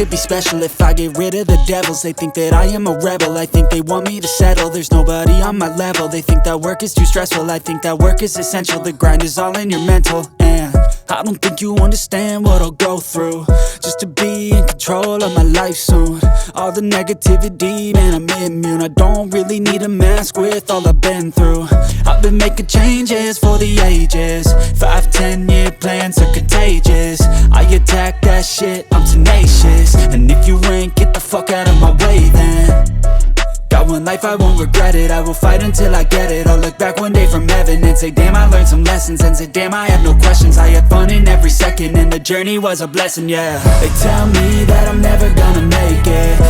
could be special if I get rid of the devils. They think that I am a rebel, I think they want me to settle. There's nobody on my level, they think that work is too stressful. I think that work is essential, the grind is all in your mental. And I don't think you understand what I'll go through just to be in control of my life soon. All the negativity, man, I'm immune. I don't really need a mask with all I've been through. I've been making changes for the ages. 5-10 year plans are contagious. I attack that shit, I'm tenacious. And if you ain't, get the fuck out of my way then. Got one life, I won't regret it. I will fight until I get it. I'll look back one day from heaven and say, damn, I learned some lessons. And say, damn, I had no questions. I had fun in every second, and the journey was a blessing, yeah. They tell me that I'm never gonna make it,